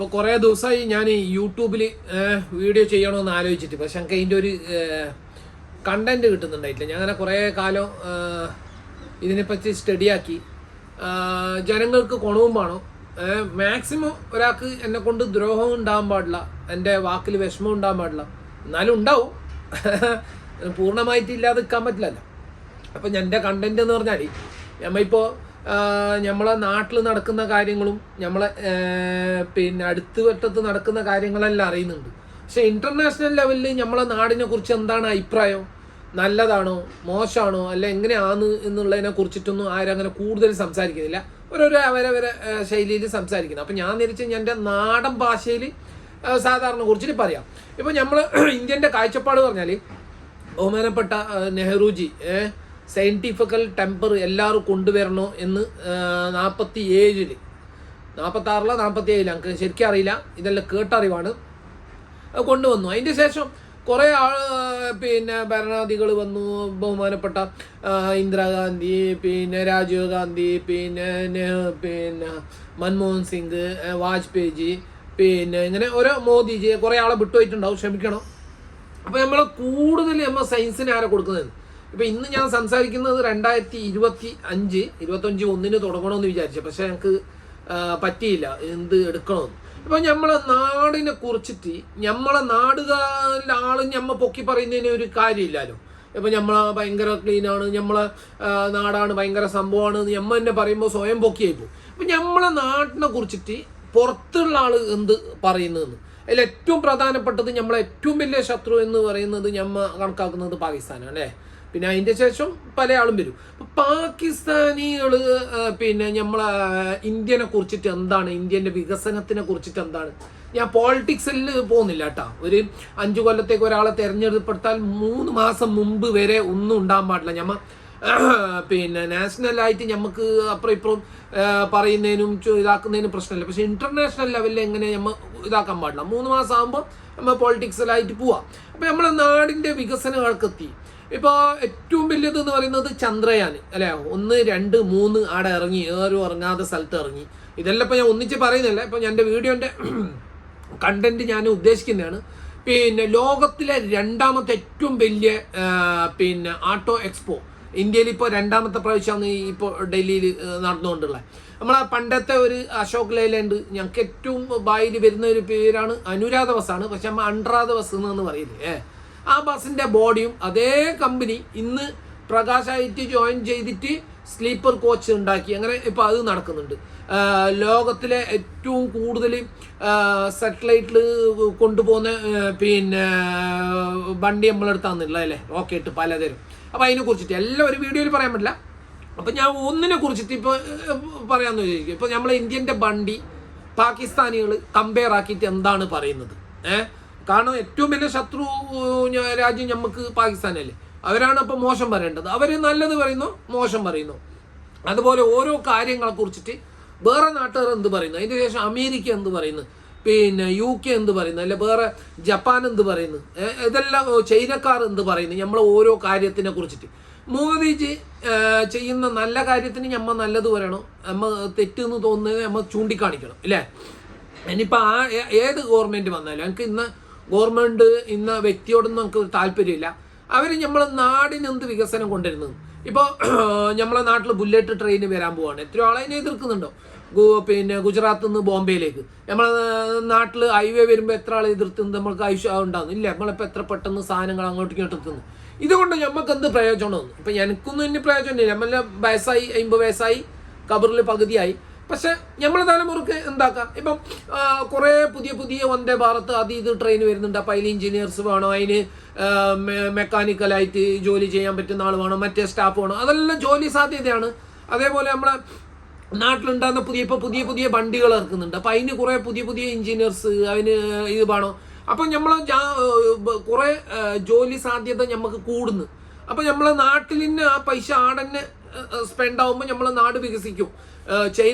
ഇപ്പോൾ കുറേ ദിവസമായി ഞാൻ യൂട്യൂബിൽ വീഡിയോ ചെയ്യണമെന്ന് ആലോചിച്ചിട്ട്, പക്ഷെ എനിക്ക് അതിൻ്റെ ഒരു കണ്ടന്റ് കിട്ടുന്നുണ്ടായിട്ടില്ല. ഞാൻ അങ്ങനെ കുറേ കാലം ഇതിനെപ്പറ്റി സ്റ്റഡിയാക്കി. ജനങ്ങൾക്ക് ഗുണവും വേണം, മാക്സിമം ഒരാൾക്ക് എന്നെ കൊണ്ട് ദ്രോഹവും ഉണ്ടാകാൻ പാടില്ല, എൻ്റെ വാക്കിൽ വിഷമം ഉണ്ടാകാൻ പാടില്ല. എന്നാലും ഉണ്ടാവും, പൂർണ്ണമായിട്ട് ഇല്ലാതെ നിൽക്കാൻ പറ്റില്ലല്ലോ. അപ്പം എൻ്റെ കണ്ടന്റ് എന്ന് പറഞ്ഞാൽ നമ്മളിപ്പോൾ നമ്മളെ നാട്ടിൽ നടക്കുന്ന കാര്യങ്ങളും നമ്മളെ അടുത്ത വട്ടത്ത് നടക്കുന്ന കാര്യങ്ങളെല്ലാം അറിയുന്നുണ്ട്. പക്ഷെ ഇൻ്റർനാഷണൽ ലെവലിൽ നമ്മളെ നാടിനെ കുറിച്ച് എന്താണ് അഭിപ്രായം, നല്ലതാണോ മോശമാണോ അല്ല എങ്ങനെയാണ് എന്നുള്ളതിനെ കുറിച്ചിട്ടൊന്നും ആരും അങ്ങനെ കൂടുതൽ സംസാരിക്കുന്നില്ല. ഓരോരോ അവരവരെ ശൈലിയിൽ സംസാരിക്കുന്നത്. അപ്പം ഞാൻ തിരിച്ച് എൻ്റെ നാടൻ ഭാഷയിൽ സാധാരണ കുറിച്ചിട്ട് പറയാം. ഇപ്പം നമ്മൾ ഇന്ത്യൻ്റെ കാഴ്ചപ്പാട് പറഞ്ഞാൽ ബഹുമാനപ്പെട്ട നെഹ്റുജി സയൻറ്റിഫിക്കൽ ടെമ്പർ എല്ലാവരും കൊണ്ടുവരണോ എന്ന് 47 46 47 എനിക്ക് ശരിക്കും അറിയില്ല, ഇതെല്ലാം കേട്ടറിവാണ്, കൊണ്ടുവന്നു. അതിൻ്റെ ശേഷം കുറേ ഭരണാധികൾ വന്നു. ബഹുമാനപ്പെട്ട ഇന്ദിരാഗാന്ധി, രാജീവ് ഗാന്ധി, മൻമോഹൻ സിംഗ്, വാജ്പേയി, ഇങ്ങനെ ഓരോ മോദിജി, കുറേ ആളെ വിട്ടുപോയിട്ടുണ്ടാവും, ക്ഷമിക്കണം. അപ്പോൾ നമ്മൾ കൂടുതൽ നമ്മൾ സയൻസിന് ആരെ കൊടുക്കുന്നത്. ഇപ്പം ഇന്ന് ഞാൻ സംസാരിക്കുന്നത് 2025 1 തുടങ്ങണമെന്ന് വിചാരിച്ചു, പക്ഷെ ഞങ്ങൾക്ക് പറ്റിയില്ല എന്ത് എടുക്കണമെന്ന്. ഇപ്പം നമ്മളെ നാടിനെ കുറിച്ചിട്ട് നമ്മളെ നാടുകാരിലെ ആളും നമ്മൾ പൊക്കി പറയുന്നതിന് ഒരു കാര്യമില്ലല്ലോ. ഇപ്പം നമ്മൾ ഭയങ്കര ക്ലീനാണ്, നമ്മളെ നാടാണ് ഭയങ്കര സംഭവമാണ് നമ്മൾ തന്നെ പറയുമ്പോൾ സ്വയം പൊക്കിയായി പോകും. അപ്പം നമ്മളെ നാട്ടിനെ കുറിച്ചിട്ട് പുറത്തുള്ള ആൾ എന്ത് പറയുന്നതെന്ന്, അതിൽ ഏറ്റവും പ്രധാനപ്പെട്ടത് നമ്മളെ ഏറ്റവും വലിയ ശത്രു എന്ന് പറയുന്നത് നമ്മൾ കണക്കാക്കുന്നത് പാകിസ്ഥാനാണ് അല്ലേ. പിന്നെ അതിൻ്റെ ശേഷം പല ആളും വരും. പാകിസ്ഥാനികൾ നമ്മളെ ഇന്ത്യനെ കുറിച്ചിട്ട് എന്താണ്, ഇന്ത്യൻ്റെ വികസനത്തിനെ കുറിച്ചിട്ട് എന്താണ്. ഞാൻ പോളിറ്റിക്സിൽ പോകുന്നില്ല കേട്ടോ. ഒരു 5 കൊല്ലത്തേക്ക് ഒരാളെ തിരഞ്ഞെടുപ്പെടുത്താൽ 3 മാസം മുമ്പ് വരെ ഒന്നും ഉണ്ടാകാൻ പാടില്ല. ഞമ്മ നാഷണലായിട്ട് നമുക്ക് അപ്പുറം ഇപ്പുറം പറയുന്നതിനും ഇതാക്കുന്നതിനും പ്രശ്നമില്ല. പക്ഷെ ഇന്റർനാഷണൽ ലെവലിൽ എങ്ങനെ നമ്മൾ ഇതാക്കാൻ പാടില്ല. 3 മാസം ആകുമ്പോൾ നമ്മൾ പൊളിറ്റിക്സിലായിട്ട് പോവാം. അപ്പം നമ്മളെ നാടിൻ്റെ വികസനങ്ങൾക്കെത്തി. ഇപ്പോൾ ഏറ്റവും വലിയത് എന്ന് പറയുന്നത് ചന്ദ്രയാൻ അല്ലേ. 1 2 3 ആടെ ഇറങ്ങി, ഇറങ്ങാത്ത സ്ഥലത്ത് ഇറങ്ങി. ഇതെല്ലാം ഇപ്പോൾ ഞാൻ ഒന്നിച്ച് പറയുന്നില്ല. ഇപ്പോൾ എൻ്റെ വീഡിയോൻ്റെ കണ്ടന്റ് ഞാൻ ഉദ്ദേശിക്കുന്നതാണ്. ലോകത്തിലെ 2ാമത്തെ ഏറ്റവും വലിയ ആട്ടോ എക്സ്പോ ഇന്ത്യയിൽ ഇപ്പോൾ 2ാമത്തെ പ്രാവശ്യമാണ് ഇപ്പോൾ ഡൽഹിയിൽ നടന്നുകൊണ്ടുള്ളത്. നമ്മളെ പണ്ടത്തെ ഒരു അശോക് ലൈലാൻഡ്, ഞങ്ങൾക്ക് ഏറ്റവും ബായിൽ വരുന്ന ഒരു പേരാണ് അനുരാധ ബസ്സാണ്, പക്ഷെ നമ്മൾ അണ്ടറാധ ബസ് എന്ന് പറയില്ലേ. ആ ബസ്സിൻ്റെ ബോഡിയും അതേ കമ്പനി ഇന്ന് പ്രകാശായിട്ട് ജോയിൻ ചെയ്തിട്ട് സ്ലീപ്പർ കോച്ച് ഉണ്ടാക്കി. അങ്ങനെ ഇപ്പോൾ അത് നടക്കുന്നുണ്ട്. ലോകത്തിലെ ഏറ്റവും കൂടുതൽ സാറ്റലൈറ്റിൽ കൊണ്ടുപോകുന്ന വണ്ടി നമ്മളെടുത്താന്നില്ല അല്ലേ, റോക്കറ്റ് പലതരം. അപ്പോൾ അതിനെ കുറിച്ചിട്ട് എല്ലാം ഒരു വീഡിയോയിൽ പറയാൻ പറ്റില്ല. അപ്പം ഞാൻ ഒന്നിനെ കുറിച്ചിട്ട് ഇപ്പോൾ പറയാമെന്ന് വിചാരിക്കും. ഇപ്പോൾ നമ്മളെ ഇന്ത്യൻ്റെ വണ്ടി പാകിസ്ഥാനികൾ കമ്പയർ ആക്കിയിട്ട് എന്താണ് പറയുന്നത്. കാരണം ഏറ്റവും വലിയ ശത്രു രാജ്യം നമുക്ക് പാകിസ്ഥാനല്ലേ. അവരാണ് അപ്പോൾ മോശം പറയേണ്ടത്. അവർ നല്ലത് പറയുന്നു, മോശം പറയുന്നു. അതുപോലെ ഓരോ കാര്യങ്ങളെ കുറിച്ചിട്ട് വേറെ നാട്ടുകാർ എന്ത് പറയുന്നു, അതിന് ശേഷം അമേരിക്ക എന്ത് പറയുന്നു, UK എന്ത് പറയുന്നു, അല്ലെ വേറെ ജപ്പാൻ എന്ത് പറയുന്നു, ഇതെല്ലാം ചൈനക്കാർ എന്ത് പറയുന്നു നമ്മളെ ഓരോ കാര്യത്തിനെ കുറിച്ചിട്ട്. മോദിജി ചെയ്യുന്ന നല്ല കാര്യത്തിന് നമ്മൾ നല്ലത് പറയണം, നമ്മൾ തെറ്റെന്ന് തോന്നുന്നത് നമ്മൾ ചൂണ്ടിക്കാണിക്കണം ഇല്ലേ. ഇനിയിപ്പോൾ ഏത് ഗവൺമെൻറ് വന്നാലും എനിക്ക് ഇന്ന് ഗവൺമെൻറ് ഇന്ന വ്യക്തിയോടൊന്നും നമുക്ക് താല്പര്യമില്ല. അവർ നമ്മളെ നാടിന് എന്ത് വികസനം കൊണ്ടുവരുന്നത്. ഇപ്പോൾ നമ്മളെ നാട്ടിൽ ബുള്ളറ്റ് ട്രെയിൻ വരാൻ പോവാണ്. എത്രയോ ആളെ അതിനെ എതിർക്കുന്നുണ്ടോ. ഗുജറാത്തിൽ നിന്ന് ബോംബെയിലേക്ക് നമ്മളെ നാട്ടിൽ ഹൈവേ വരുമ്പോൾ എത്ര ആൾ എതിർത്തുന്നത് നമ്മൾക്ക് ആവശ്യം ഉണ്ടാകുന്നു ഇല്ല. നമ്മളിപ്പോൾ എത്ര പെട്ടെന്ന് സാധനങ്ങൾ അങ്ങോട്ടും ഇങ്ങോട്ട് എത്തുന്നു. ഇതുകൊണ്ട് നമുക്ക് എന്ത് പ്രയോജനമാണ്. ഇപ്പം എനിക്കൊന്നും ഇനി പ്രയോജനമില്ല. നമ്മളെ വയസ്സായി 50 വയസ്സായി, കബറിൽ പകുതിയായി. പക്ഷെ നമ്മളെ തലമുറക്ക് എന്താക്കാം. ഇപ്പം കുറേ പുതിയ വന്ദേ ഭാരത് അത് ഇത് ട്രെയിൻ വരുന്നുണ്ട്. അപ്പോൾ അതിൽ എഞ്ചിനീയേഴ്സ് വേണം, അതിന് മെക്കാനിക്കലായിട്ട് ജോലി ചെയ്യാൻ പറ്റുന്ന ആൾ വേണം, മറ്റേ സ്റ്റാഫ് വേണം. അതെല്ലാം ജോലി സാധ്യതയാണ്. അതേപോലെ നമ്മളെ നാട്ടിലുണ്ടാകുന്ന പുതിയ വണ്ടികൾ ഇറക്കുന്നുണ്ട്. അപ്പം അതിന് കുറേ പുതിയ എഞ്ചിനീയേഴ്സ് അതിന് ഇത് വേണം. അപ്പം നമ്മൾ കുറേ ജോലി സാധ്യത നമുക്ക് കൂടുന്നു. അപ്പം നമ്മളെ നാട്ടിൽ തന്നെ ആ പൈസ ആടന്നെ സ്പെൻഡ് ആകുമ്പോൾ നമ്മളെ നാട് വികസിക്കും.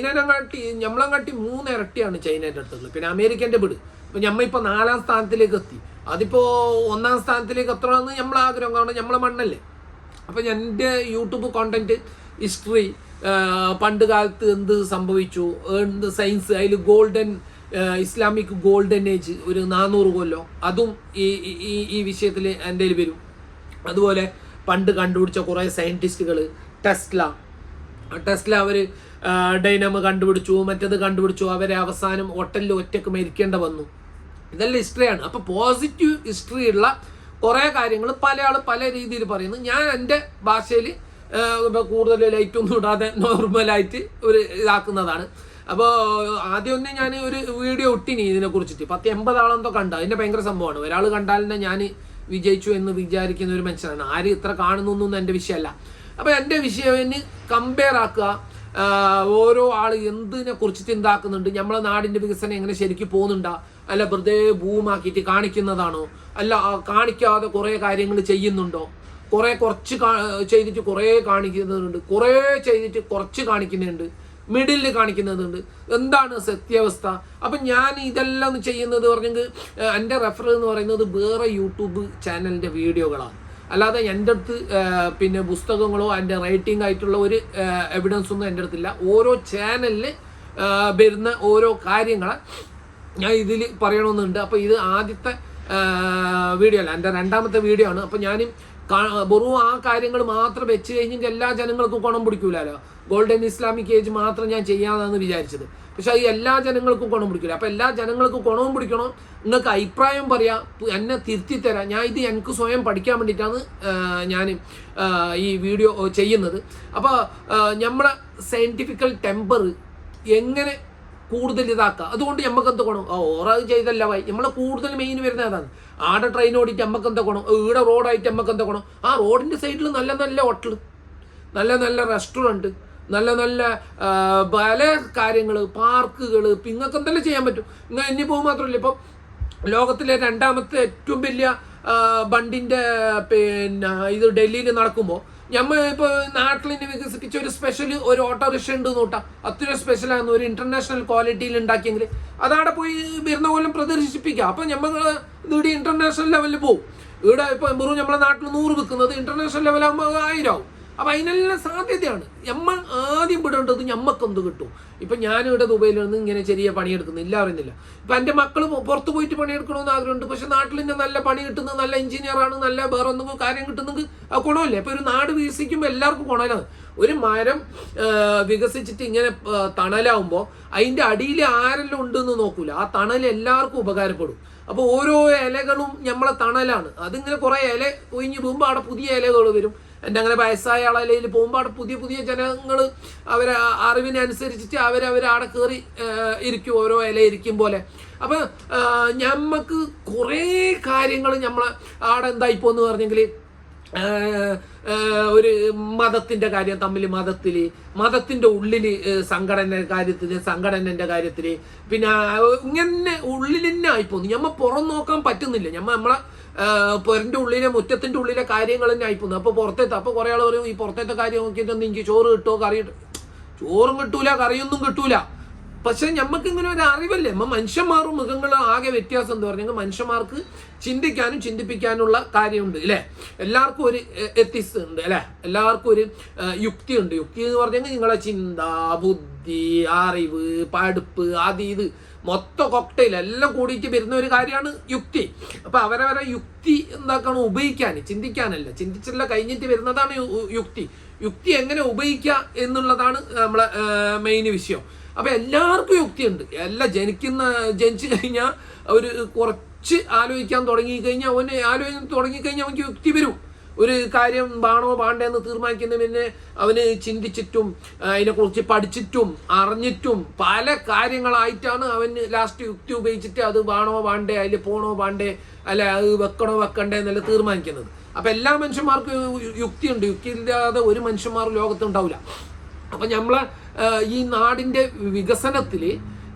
നമ്മളെങ്ങാട്ടി 3 ഇരട്ടിയാണ് ചൈനേൻ്റെ അടുത്തുള്ളത്. പിന്നെ അമേരിക്കൻ്റെ വിട്. ഇപ്പം നമ്മളിപ്പോൾ 4ാം സ്ഥാനത്തിലേക്ക് എത്തി. അതിപ്പോൾ 1ാം സ്ഥാനത്തിലേക്ക് എത്തണമെന്ന് നമ്മളെ ആഗ്രഹം. കാരണം നമ്മളെ മണ്ണല്ലേ. അപ്പം എൻ്റെ യൂട്യൂബ് കോണ്ടന്റ് ഹിസ്റ്ററി, പണ്ട് കാലത്ത് എന്ത് സംഭവിച്ചു, എന്ത് സയൻസ്, അതിൽ ഗോൾഡൻ ഇസ്ലാമിക് ഗോൾഡൻ ഏജ് ഒരു 400 കൊല്ലോ അതും ഈ വിഷയത്തിൽ എൻ്റെ വരും. അതുപോലെ പണ്ട് കണ്ടുപിടിച്ച കുറേ സയൻറ്റിസ്റ്റുകൾ, ടെസ്ല അവർ ഡൈനാമോ കണ്ടുപിടിച്ചു, മറ്റത് കണ്ടുപിടിച്ചു, അവരെ അവസാനം ഹോട്ടലിൽ ഒറ്റക്ക് മരിക്കേണ്ട വന്നു. ഇതെല്ലാം ഹിസ്റ്ററിയാണ്. അപ്പോൾ പോസിറ്റീവ് ഹിസ്റ്ററി ഉള്ള കുറേ കാര്യങ്ങൾ പല ആൾ പല രീതിയിൽ പറയുന്നു. ഞാൻ എൻ്റെ ഭാഷയിൽ കൂടുതൽ ലൈറ്റൊന്നും ഇടാതെ നോർമലായിട്ട് ഒരു ഇതാക്കുന്നതാണ്. അപ്പോൾ ആദ്യമൊന്നും ഞാൻ ഒരു വീഡിയോ ഇട്ടിനി ഇതിനെക്കുറിച്ചിട്ട് 180 ആളെന്തോ കണ്ട. അതിൻ്റെ ഭയങ്കര സംഭവമാണ്. ഒരാൾ കണ്ടാൽ തന്നെ ഞാൻ വിജയിച്ചു എന്ന് വിചാരിക്കുന്ന ഒരു മനുഷ്യനാണ്. ആര് ഇത്ര കാണുന്നൊന്നും എൻ്റെ വിഷയമല്ല. അപ്പോൾ എൻ്റെ വിഷയം കമ്പയർ ആക്കുക, ഓരോ ആൾ എന്തിനെ കുറിച്ചിട്ട് എന്താക്കുന്നുണ്ട്, നമ്മളെ നാടിൻ്റെ വികസനം എങ്ങനെ ശരിക്കും പോകുന്നുണ്ടോ, അല്ല വെറുതെ ഭൂമാക്കിയിട്ട് കാണിക്കുന്നതാണോ, അല്ല കാണിക്കാതെ കുറേ കാര്യങ്ങൾ ചെയ്യുന്നുണ്ടോ, കുറച്ച് ചെയ്തിട്ട് കുറേ കാണിക്കുന്നുണ്ട്, കുറേ ചെയ്തിട്ട് കുറച്ച് കാണിക്കുന്നുണ്ട്, മിഡിൽ കാണിക്കുന്നതുണ്ട്. എന്താണ് സത്യാവസ്ഥ? അപ്പം ഞാൻ ഇതെല്ലാം ചെയ്യുന്നത് പറഞ്ഞെങ്കിൽ എൻ്റെ റെഫർ എന്ന് പറയുന്നത് വേറെ യൂട്യൂബ് ചാനലിൻ്റെ വീഡിയോകളാണ്. അല്ലാതെ എൻ്റെ അടുത്ത് പിന്നെ പുസ്തകങ്ങളോ എൻ്റെ റൈറ്റിംഗ് ആയിട്ടുള്ള ഒരു എവിഡൻസ് ഒന്നും എൻ്റെ അടുത്തില്ല. ഓരോ ചാനലിൽ വരുന്ന ഓരോ കാര്യങ്ങൾ ഞാൻ ഇതിൽ പറയണമെന്നുണ്ട്. അപ്പോൾ ഇത് ആദ്യത്തെ വീഡിയോ അല്ല, എൻ്റെ 2ാമത്തെ വീഡിയോ ആണ്. അപ്പോൾ ഞാൻ വെറും ആ കാര്യങ്ങൾ മാത്രം വെച്ച് കഴിഞ്ഞെങ്കിൽ എല്ലാ ജനങ്ങൾക്കും ഗുണം പിടിക്കൂലല്ലോ. ഗോൾഡൻ ഇസ്ലാമിക് ഏജ് മാത്രം ഞാൻ ചെയ്യാമെന്നാണ് വിചാരിച്ചത്. പക്ഷെ അത് എല്ലാ ജനങ്ങൾക്കും ഗുണം പിടിക്കില്ല. അപ്പോൾ എല്ലാ ജനങ്ങൾക്കും ഗുണവും പിടിക്കണം. നിങ്ങൾക്ക് അഭിപ്രായം പറയാം, എന്നെ തിരുത്തി തരാം. ഞാൻ ഇത് എനിക്ക് സ്വയം പഠിക്കാൻ വേണ്ടിയിട്ടാണ് ഞാൻ ഈ വീഡിയോ ചെയ്യുന്നത്. അപ്പോൾ നമ്മളെ സയൻറ്റിഫിക്കൽ ടെമ്പർ എങ്ങനെ കൂടുതൽ ഇതാക്കുക, അതുകൊണ്ട് നമുക്ക് എന്ത് ഗുണം? ഓറത് ചെയ്തല്ല വൈ നമ്മളെ കൂടുതൽ മെയിൻ വരുന്ന അതാണ്. ആടെ ട്രെയിൻ ഓടിയിട്ട് നമുക്ക് എന്താ ഗുണം? ഈടെ റോഡായിട്ട് നമുക്ക് എന്താ ഗുണം? ആ റോഡിൻ്റെ സൈഡിൽ നല്ല നല്ല ഹോട്ടൽ, നല്ല നല്ല റെസ്റ്റോറൻറ്റ്, നല്ല നല്ല പല കാര്യങ്ങൾ, പാർക്കുകൾ, നിങ്ങൾക്ക് എന്തെല്ലാം ചെയ്യാൻ പറ്റും. ഇനി പോകുമ്പോൾ മാത്രമല്ല, ഇപ്പം ലോകത്തിലെ 2ാമത്തെ ഏറ്റവും വലിയ ബണ്ടിൻ്റെ പിന്നെ ഇത് ഡൽഹിയിൽ നടക്കുമ്പോൾ നമ്മൾ ഇപ്പോൾ നാട്ടിൽ നിന്ന് വികസിപ്പിച്ച ഒരു സ്പെഷ്യൽ ഒരു ഓട്ടോറിക്ഷ ഉണ്ട് നോട്ടാ, അത്ര സ്പെഷ്യലായിരുന്നു, ഒരു ഇന്റർനാഷണൽ ക്വാളിറ്റിയിൽ ഉണ്ടാക്കിയെങ്കിൽ അതവിടെ പോയി വരുന്ന പോലും പ്രദർശിപ്പിക്കുക. അപ്പം നമ്മൾ ഇവിടെ ഇന്റർനാഷണൽ ലെവലിൽ പോകും. ഇവിടെ ഇപ്പോൾ വെറും നമ്മളെ നാട്ടിൽ 100 വിൽക്കുന്നത് ഇന്റർനാഷണൽ ലെവലാകുമ്പോൾ 1000 ആവും. അപ്പം അതിനെല്ലാം സാധ്യതയാണ്. നമ്മൾ ആദ്യം വിടേണ്ടത് ഞമ്മക്കെന്ത് കിട്ടും. ഇപ്പം ഞാനിവിടെ ദുബൈയിൽ നിന്ന് ഇങ്ങനെ ചെറിയ പണിയെടുക്കുന്നു, ഇല്ല അറിയുന്നില്ല. ഇപ്പം എൻ്റെ മക്കൾ പുറത്ത് പോയിട്ട് പണിയെടുക്കണമെന്ന് ആഗ്രഹമുണ്ട്. പക്ഷെ നാട്ടിൽ നിന്ന് നല്ല പണി കിട്ടുന്നത്, നല്ല എഞ്ചിനീയറാണ്, നല്ല വേറെ ഒന്നും കാര്യം കിട്ടുന്നെങ്കിൽ ആ ഗുണമല്ലേ. അപ്പോൾ ഒരു നാട് വികസിക്കുമ്പോൾ എല്ലാവർക്കും ഗുണമാണ്. ഒരു മരം വികസിച്ചിട്ട് ഇങ്ങനെ തണലാവുമ്പോൾ അതിൻ്റെ അടിയിൽ ആരെല്ലാം ഉണ്ടെന്ന് നോക്കൂല, ആ തണൽ എല്ലാവർക്കും ഉപകാരപ്പെടും. അപ്പോൾ ഓരോ ഇലകളും നമ്മളെ തണലാണ്. അതിങ്ങനെ കുറേ ഇല ഒഴിഞ്ഞ് പോകുമ്പോൾ അവിടെ പുതിയ ഇലകൾ വരും. എൻ്റെ അങ്ങനെ വയസ്സായ ആളയിൽ പോകുമ്പോൾ അവിടെ പുതിയ പുതിയ ജനങ്ങൾ അവരെ അറിവിനനുസരിച്ചിട്ട് അവരവിടെ കയറി ഇരിക്കും, ഓരോ ഇല ഇരിക്കും പോലെ. അപ്പം നമുക്ക് കുറേ കാര്യങ്ങൾ നമ്മളെ അവിടെ എന്തായിപ്പോന്ന് പറഞ്ഞെങ്കിൽ ഒരു മതത്തിൻ്റെ കാര്യം തമ്മിൽ മതത്തിൻ്റെ ഉള്ളിൽ സംഘടനൻ്റെ കാര്യത്തിൽ പിന്നെ ഇങ്ങനെ ഉള്ളിൽ തന്നെ ആയിപ്പോന്നു. നമ്മൾ പുറം നോക്കാൻ പറ്റുന്നില്ല. നമ്മളെ പുരൻ്റെ ഉള്ളിലെ മുറ്റത്തിൻ്റെ ഉള്ളിലെ കാര്യങ്ങൾ തന്നെ ആയിപ്പോന്നു. അപ്പോൾ പുറത്തേത്ത് അപ്പോൾ കുറേ ആൾ പറയും ഈ പുറത്തേത്തെ കാര്യം നോക്കിയിട്ടൊന്നും എനിക്ക് ചോറ് കിട്ടുമോ, ചോറും കിട്ടൂല, കറിയൊന്നും കിട്ടൂല. പക്ഷെ നമുക്കിങ്ങനെ ഒരു അറിവല്ലേ. മനുഷ്യന്മാരും മൃഗങ്ങളും ആകെ വ്യത്യാസം എന്താ പറഞ്ഞെങ്കിൽ മനുഷ്യന്മാർക്ക് ചിന്തിക്കാനും ചിന്തിപ്പിക്കാനുള്ള കാര്യമുണ്ട് അല്ലേ. എല്ലാവർക്കും ഒരു എത്തിക്സ് ഉണ്ട് അല്ലേ, എല്ലാവർക്കും ഒരു യുക്തി ഉണ്ട്. യുക്തി എന്ന് പറഞ്ഞെങ്കിൽ നിങ്ങളെ ചിന്ത, ബുദ്ധി, അറിവ്, പഠിപ്പ്, ഇത് മൊത്തം കോക്ടെയിൽ എല്ലാം കൂടിയിട്ട് വരുന്ന ഒരു കാര്യമാണ് യുക്തി. അപ്പം അവരവരെ യുക്തി എന്താക്കണം ഉപയോഗിക്കാൻ, ചിന്തിക്കാനല്ല, ചിന്തിച്ചല്ല കഴിഞ്ഞിട്ട് വരുന്നതാണ് യുക്തി എങ്ങനെ ഉപയോഗിക്കുക എന്നുള്ളതാണ് നമ്മളെ മെയിൻ വിഷയം. അപ്പം എല്ലാവർക്കും യുക്തിയുണ്ട്. ജനിച്ചു കഴിഞ്ഞാൽ ഒരു കുറച്ച് ആലോചിക്കാൻ തുടങ്ങിക്കഴിഞ്ഞാൽ അവർക്ക് യുക്തി വരും. ഒരു കാര്യം വേണോ വേണ്ടെന്ന് തീരുമാനിക്കുന്ന പിന്നെ അവന് ചിന്തിച്ചിട്ടും അതിനെക്കുറിച്ച് പഠിച്ചിട്ടും അറിഞ്ഞിട്ടും പല കാര്യങ്ങളായിട്ടാണ് അവന് ലാസ്റ്റ് യുക്തി ഉപയോഗിച്ചിട്ട് അത് വേണോ വേണ്ടേ, അതിൽ പോണോ വേണ്ടേ, അല്ല അത് വെക്കണോ വെക്കണ്ടേ എന്നല്ല തീരുമാനിക്കുന്നത്. അപ്പം എല്ലാ മനുഷ്യന്മാർക്കും യുക്തിയുണ്ട്. യുക്തി ഇല്ലാതെ ഒരു മനുഷ്യന്മാർ ലോകത്തുണ്ടാവില്ല. അപ്പം നമ്മളെ ഈ നാടിൻ്റെ വികസനത്തിൽ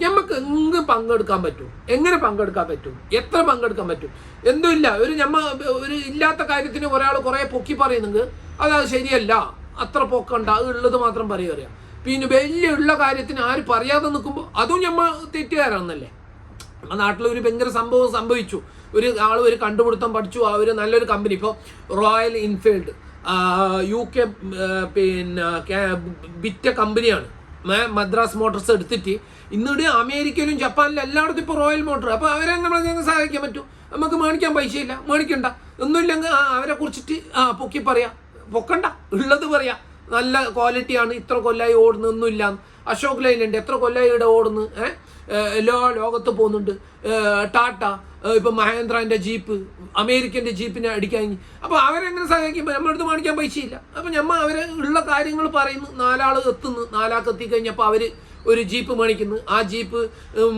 നമുക്ക് പങ്കെടുക്കാൻ പറ്റും, എങ്ങനെ പങ്കെടുക്കാൻ പറ്റും, എത്ര പങ്കെടുക്കാൻ പറ്റും, എന്തുമില്ല. ഒരു ഇല്ലാത്ത കാര്യത്തിന് ഒരാൾ കുറേ പൊക്കി പറയുന്നെങ്കിൽ അത് ശരിയല്ല, അത്ര പൊക്കണ്ട, അത് ഉള്ളത് മാത്രം പറയുക. പിന്നെ വലിയ ഉള്ള കാര്യത്തിന് ആര് പറയാതെ നിൽക്കുമ്പോൾ അതും നമ്മൾ തെറ്റുകാരാണെന്നല്ലേ. നമ്മുടെ നാട്ടിലൊരു ഭയങ്കര സംഭവം സംഭവിച്ചു. ഒരു കണ്ടുപിടുത്തം പഠിച്ചു, നല്ലൊരു കമ്പനി, ഇപ്പോൾ റോയൽ എൻഫീൽഡ് UK പിന്നെ വിറ്റ കമ്പനിയാണ്. മദ്രാസ് മോട്ടോഴ്സ് എടുത്തിട്ട് ഇന്നിടെ അമേരിക്കയിലും ജപ്പാനിലും എല്ലായിടത്തും ഇപ്പോൾ റോയൽ മോട്ടോർ. അപ്പോൾ അവരെ നമ്മളെ സഹായിക്കാൻ പറ്റും. നമുക്ക് മേടിക്കാൻ പൈസയില്ല, മേടിക്കണ്ട, ഒന്നുമില്ലെങ്കിൽ അവരെ കുറിച്ചിട്ട് പൊക്കി പറയാം, പൊക്കണ്ട, ഉള്ളത് പറയാം. നല്ല ക്വാളിറ്റിയാണ്, ഇത്ര കൊല്ലായി ഓടുന്നൊന്നുമില്ല. അശോക് ലൈലുണ്ട്, എത്ര കൊല്ലായി ഇവിടെ ഓടുന്നു, എല്ലാ ലോകത്ത് പോകുന്നുണ്ട്. ടാറ്റ, ഇപ്പം മഹേന്ദ്രൻ്റെ ജീപ്പ്, അമേരിക്കൻ്റെ ജീപ്പിനെ അടിക്കാൻ. അപ്പോൾ അവരെങ്ങനെ സഹായിക്കുമ്പോൾ നമ്മളടുത്ത് മേടിക്കാൻ പൈസയില്ല. അപ്പം നമ്മൾ അവരെ ഉള്ള കാര്യങ്ങൾ പറയുന്നു. 4 ആൾ എത്തുന്നു, 4 ആൾക്ക് എത്തിക്കഴിഞ്ഞപ്പോൾ അവർ ഒരു ജീപ്പ് മേടിക്കുന്നു. ആ ജീപ്പ്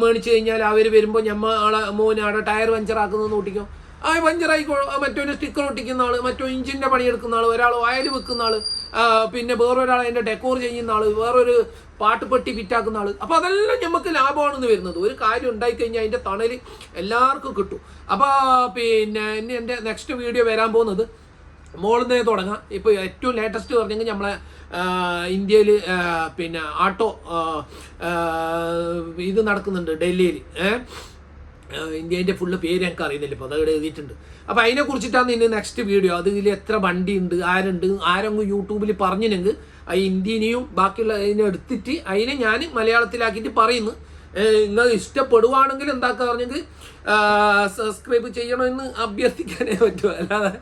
മേടിച്ച് കഴിഞ്ഞാൽ അവർ വരുമ്പോൾ ആളെ മോനാടെ ടയർ പഞ്ചറാക്കുന്നത് ഓട്ടിക്കും. ആ പഞ്ചറായി മറ്റൊരു സ്റ്റിക്കർ ഒട്ടിക്കുന്ന ആൾ, മറ്റോ ഇഞ്ചിൻ്റെ പണിയെടുക്കുന്ന ആൾ, ഒരാൾ ഓയിൽ വെക്കുന്ന ആൾ, പിന്നെ വേറൊരാൾ അതിൻ്റെ ഡെക്കോർ ചെയ്യുന്ന ആൾ, വേറൊരു പാട്ടുപെട്ടി ഫിറ്റാക്കുന്ന ആൾ. അപ്പോൾ അതെല്ലാം നമുക്ക് ലാഭമാണെന്ന് വരുന്നത്. ഒരു കാര്യം ഉണ്ടായിക്കഴിഞ്ഞാൽ അതിൻ്റെ തണൽ എല്ലാവർക്കും കിട്ടും. അപ്പോൾ പിന്നെ ഇനി എൻ്റെ നെക്സ്റ്റ് വീഡിയോ വരാൻ പോകുന്നത് മോളിൽ തുടങ്ങാം. ഇപ്പോൾ ഏറ്റവും ലേറ്റസ്റ്റ് പറഞ്ഞെങ്കിൽ നമ്മളെ ഇന്ത്യയിൽ പിന്നെ ആട്ടോ ഇത് നടക്കുന്നുണ്ട് ഡൽഹിയിൽ. ഇന്ത്യൻ്റെ ഫുള്ള് പേര് ഞങ്ങൾക്ക് അറിയുന്നില്ല, ഇപ്പോൾ അതവിടെ എഴുതിയിട്ടുണ്ട്. അപ്പോൾ അതിനെ കുറിച്ചിട്ടാണ് ഇനി നെക്സ്റ്റ് വീഡിയോ. അതിൽ എത്ര വണ്ടി ഉണ്ട്, ആരെങ്കിലും യൂട്യൂബിൽ പറഞ്ഞില്ലെങ്കിൽ ആ ഇന്ത്യനെയും ബാക്കിയുള്ള അതിനെ എടുത്തിട്ട് അതിനെ ഞാൻ മലയാളത്തിലാക്കിയിട്ട് പറയുന്നു. നിങ്ങൾ ഇഷ്ടപ്പെടുവാണെങ്കിൽ എന്താക്കുക പറഞ്ഞെങ്കിൽ സബ്സ്ക്രൈബ് ചെയ്യണമെന്ന് അഭ്യർത്ഥിക്കാനേ പറ്റുമോ, അല്ലാതെ